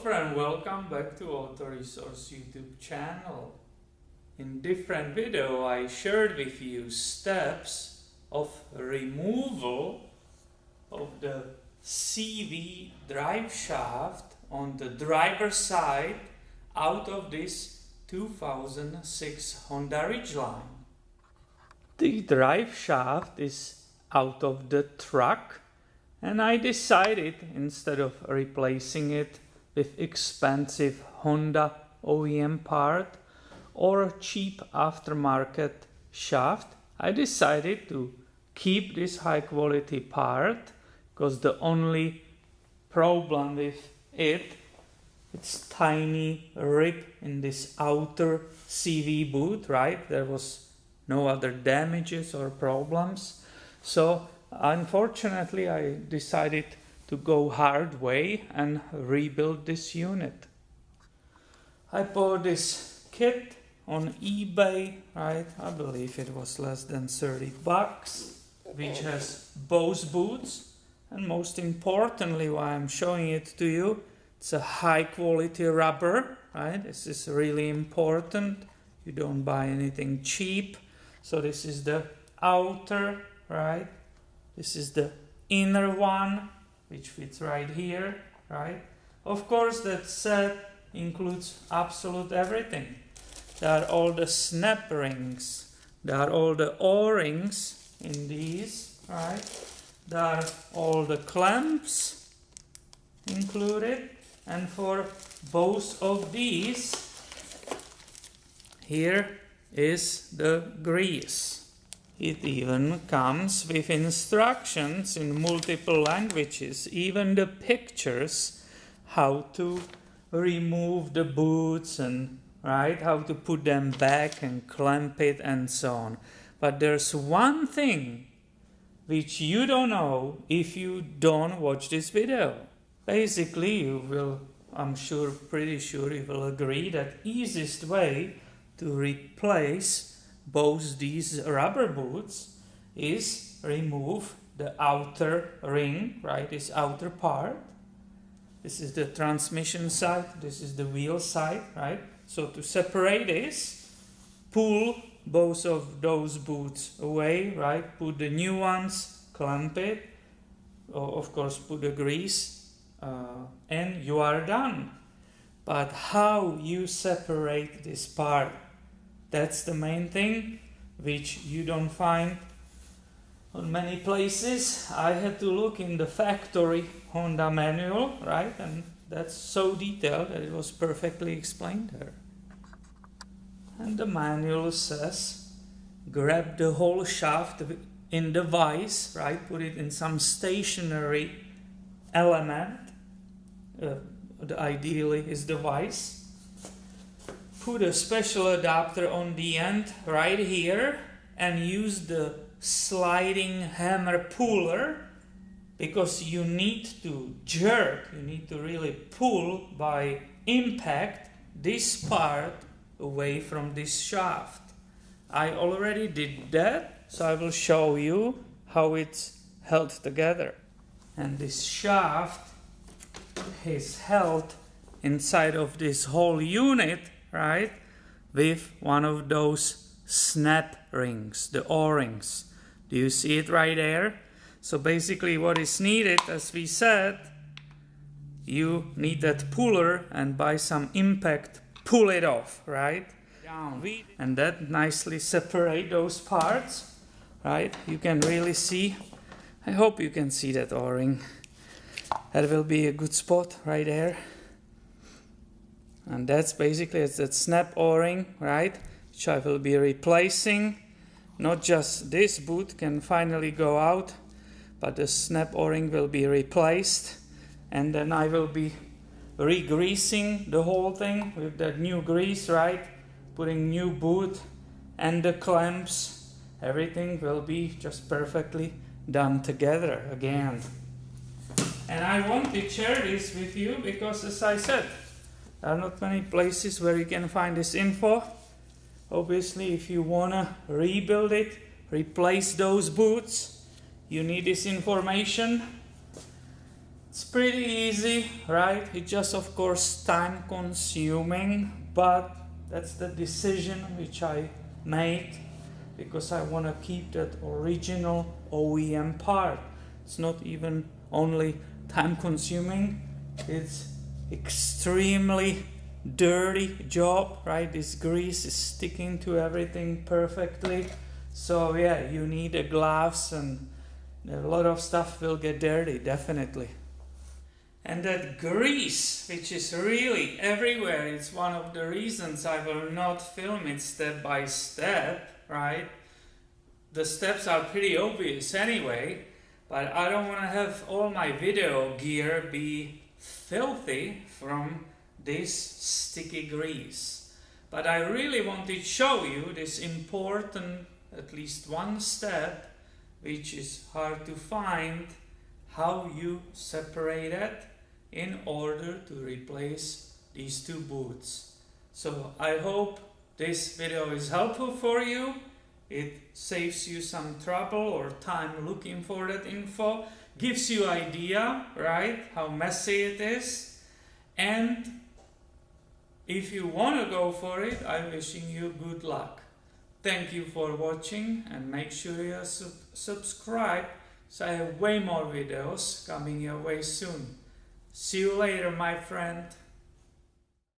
friend, welcome back to Auto Resource YouTube channel. In different video I shared with you steps of removal of the CV drive shaft on the driver's side out of this 2006 Honda Ridgeline. The drive shaft is out of the truck, and I decided, instead of replacing it with expensive Honda OEM part or cheap aftermarket shaft, I decided to keep this high quality part, because the only problem with it's tiny rip in this outer CV boot, right? There was no other damages or problems. So unfortunately I decided to go hard way and rebuild this unit. I bought this kit on eBay, right? I believe it was less than 30 bucks, which has both boots, and most importantly, why I'm showing it to you, it's a high quality rubber, right? This is really important. You don't buy anything cheap. So this is the outer, right? This is the inner one, which fits right here, right? Of course, that set includes absolute everything. There are all the snap rings. There are all the O-rings in these, right? There are all the clamps included. And for both of these, here is the grease. It even comes with instructions in multiple languages, even the pictures, how to remove the boots and right, how to put them back and clamp it and so on. But there's one thing which you don't know if you don't watch this video. Basically, you will, I'm sure, pretty sure you will agree that easiest way to replace both these rubber boots is remove the outer ring, right, this outer part. This is the transmission side, this is the wheel side, right? So to separate this, pull both of those boots away, right? Put the new ones, clamp it, or of course put the grease, and you are done. But how you separate this part, that's the main thing which you don't find on many places. I had to look in the factory Honda manual, right? And that's so detailed that it was perfectly explained there. And the manual says, grab the whole shaft in the vise, right? Put it in some stationary element. Ideally is the vise. Put a special adapter on the end right here and use the sliding hammer puller, because you need to jerk, you need to really pull by impact this part away from this shaft. I already did that, so I will show you how it's held together. And this shaft is held inside of this whole unit, right, with one of those snap rings, the O-rings. Do you see it right there? So basically what is needed, as we said, you need that puller, and by some impact pull it off, right? Down. And that nicely separate those parts, right? You can really see, I hope you can see that O-ring. That will be a good spot right there. And that's basically, it's that snap O-ring, right? Which I will be replacing. Not just this boot can finally go out, but the snap O-ring will be replaced. And then I will be re-greasing the whole thing with that new grease, right? Putting new boot and the clamps. Everything will be just perfectly done together again. And I want to share this with you because, as I said, there are not many places where you can find this info. Obviously, if you want to rebuild it, replace those boots, you need this information. It's pretty easy, right? It's just of course time consuming, but that's the decision which I made because I want to keep that original OEM part. It's not even only time consuming, it's extremely dirty job, right? This grease is sticking to everything perfectly. So yeah, you need a gloves and a lot of stuff will get dirty, definitely. And that grease, which is really everywhere, it's one of the reasons I will not film it step by step, right? The steps are pretty obvious anyway, but I don't want to have all my video gear be filthy from this sticky grease. But I really want to show you this important, at least one step, which is hard to find, how you separate it in order to replace these two boots. So I hope this video is helpful for you. It saves you some trouble or time looking for that info, gives you idea, right, how messy it is. And if you want to go for it, I'm wishing you good luck. Thank you for watching and make sure you subscribe so I have way more videos coming your way soon. See you later, my friend.